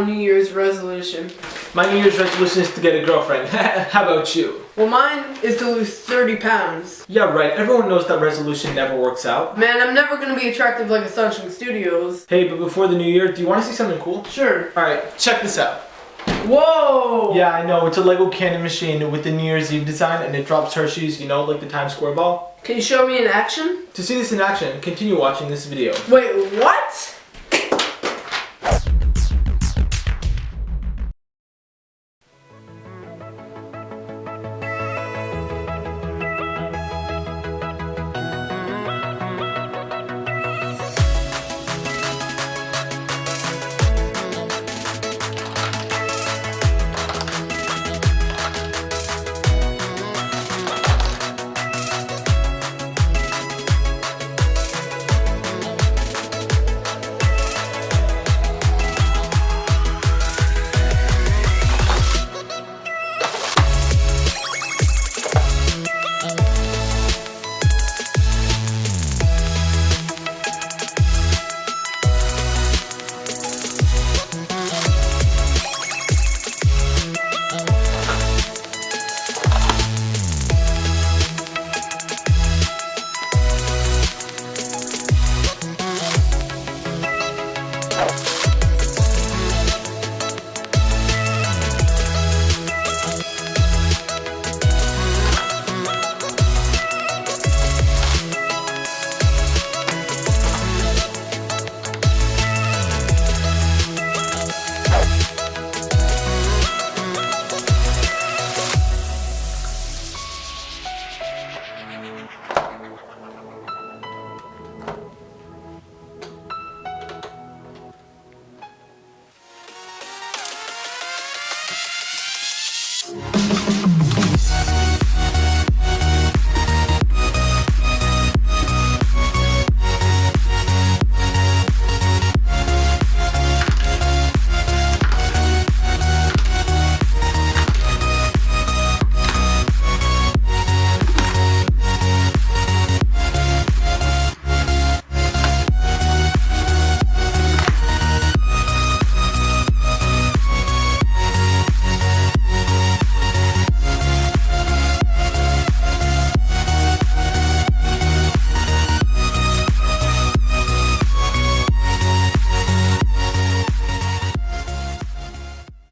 one New Year's resolution. My New Year's resolution is to get a girlfriend. How about you? Well, mine is to lose 30 pounds. Yeah, right. Everyone knows that resolution never works out. Man, I'm never gonna be attractive like Astonishing Studios. Hey, but before the new year, do you want to see something cool? Sure. Alright, check this out. Whoa! Yeah, I know. It's a Lego cannon machine with the New Year's Eve design, and it drops Hershey's, you know, like the Times Square ball. Can you show me in action? To see this in action, continue watching this video. Wait, what?